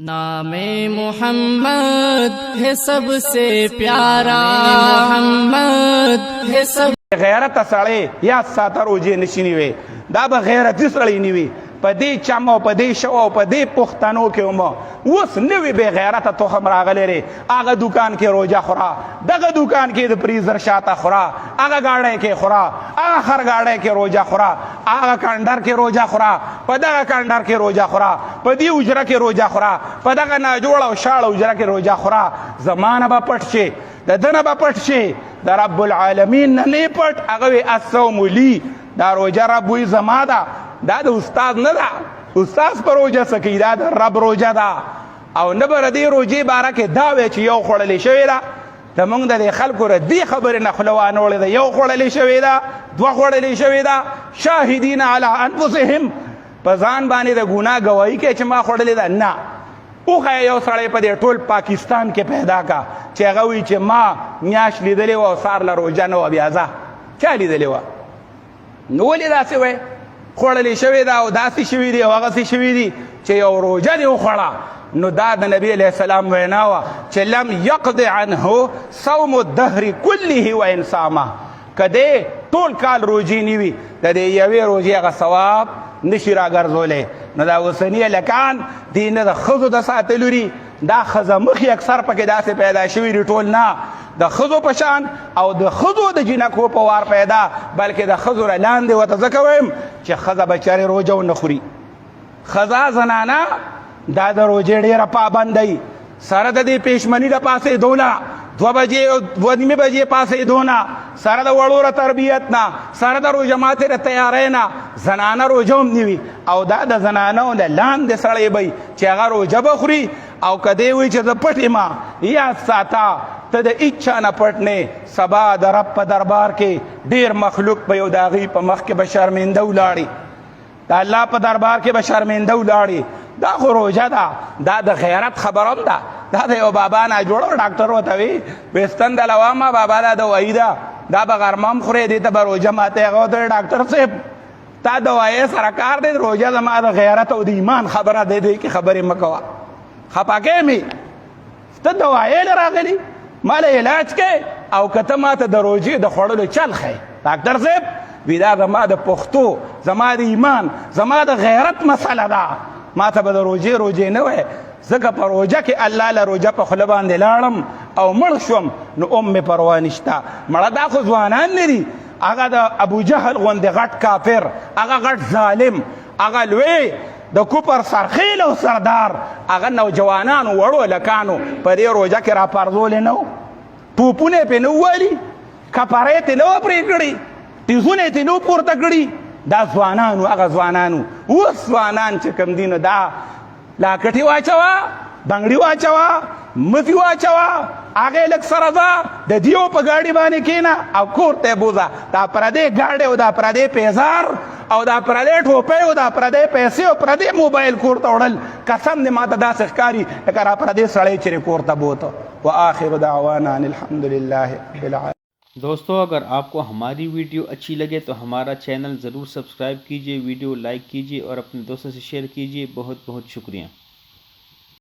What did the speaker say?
नाम मोहम्मद है सबसे प्यारा, मोहम्मद है सब غیرت سړی یا ساته روجې نشي نیوی دا به غیرتي سړی نیوي په دې چم او په دې شو او په دې پښتنو کې هم اوس نوي بې غیرته تخم راغلی دی هغه دوکان کې روجه خوره دغه دوکان کې د فریزر شاته خوره هغه ګاډی کې خوره هغه خر ګاډی کې روجه خوره هغه کندر کې روجه خوره په دغه کندر کې روجه خوره په دې حجره کې روجه خوره په دغه ناجوړه او شاړه حجره کې روجه خوره زمانه به پټ شي د دنه به پټ شي د رب العالمین نه نه پټ هغه وی الصوم لی دا روجه رب وی زما ده دا د استاد نه ده استاد په روجه سکی دا د رب روجه ده او نه به د دې روجې باره کې دا وی چې یو خوړلې شوې ده زمونږ د دې خلکو د دې خبرې نه خوله وانوړې ده یو خوړلې شوې ده دوه خوړلې شوې ده شاهدین علی انفسهم په ځان باندې د ګناه ګواهي کوي چې ما خوړلې ده نه اوخه یو سړی په دې ټول پاکستان کې پیدا کا چې هغه وایي چې ما میاشت لیدلې وه او سار له روژه نه وه بیا ځه چا لیدلې وه نو ولې داسې وی خوړلې شوې ده او داسې شوي دي او هغسې شوي دي چې یو روژه دې وخوړه نو دا د نبي علیه السلام وینا وه چې لم یقض عنه صوم الدهر کله وان صامه که دی ټول کال روجې نه وي د دې یوې روژې هغه ثواب نشي راګرځولی نو دا اوسني هلکان دې نه د ښځو د ساتلو دي دا ښځه مخې اکثر پکې داسې پیدا شوي دي ټول نه د ښځو په شان او د ښځو د جنکو په وار پیدا بلکې د ښځو نه لاندې ورته ځکه وایم چې ښځه بچارې روژه ونه خوري ښځه زنانه دا د روژې ډېره پابندی سره د دې پېشمني د پاسېدو نه 2 بجې او 2:30 بجې پاسېدو نه سره د وړو ر تربیت نه سره د روژه ماتې د تیارۍ نه زنانه روژه هم نه وي او دا د زنانو نه لاندې سړی به چې هغه روژه به خوري او که دی وایي چې زه پټ یم یاد ساته ته د هېچ چا نه پټ نه سبا د رب په دربار کې ډېر مخلوق به یو د هغوی په مخ کې به شرمنده ولاړي د الله په دربار کې به شرمنده ولاړي دا خو روژه ده دا د غیرت خبر هم ده دا د یو بابا نه جوړو ډاکټر ورته وي ویستن د لوامه بابا دا دوايي ده دا به غرمه هم خورې دې ته به روژه ماته هغه ورته ډاکټر صاحب تا دوایې سره کار دی روژه زما د غیرت او د ایمان خبره دی دې کې خبرې مه کوه خفه کوې مې ته دوایې له راغلي ما له علاج کې او که ته ما ته د روژې د خوړلو چل ښیې ډاکټر صاحب وي دا زما د پښتو زما د ایمان زما د غیرت مسله ده ما ته به د روژې نه وی ځکه په روژه کې الله له روژه په خوله باندې لاړم او مړ شوم نو مې پروا نشته مړه دا خو ځوانان نه دي هغه د ابوجهل غوندې غټ کافر هغه غټ ظالم هغه لوی د کوپر سرخیل او سردار هغه نوجوانانو وړو لکانو په دې روژه کې راپرځولې نه و ټوپونه یې پرې نه ووالي کپره یې ترې نه وه پرې کړي تیزونه یې ترې نه و پورته کړي دا ځوانانو هغه ځوانانو اوس ځوانان چې کوم دي نو دا لاکټې واچوه بنګړي واچوه مفي واچوه هغې لږ سره ځه د دیو په ګاډي باندې کښېنه او کور ته یې بوځه دا پردی ګاډی او دا پردی پیزار او دا پردی ټوپۍ او دا پردی پیسې او پردی موبایل کور ته وړل قسم دې ما ته داسې ښکاري لکه را پردی سړی چې کور ته بوته وآخر دعوانا ان الحمد لله رب العالمین दोस्तों अगर आपको हमारी वीडियो अच्छी लगे तो हमारा चैनल ज़रूर सब्सक्राइब कीजिए, वीडियो लाइक कीजिए और अपने दोस्तों से शेयर कीजिए। बहुत बहुत शुक्रिया।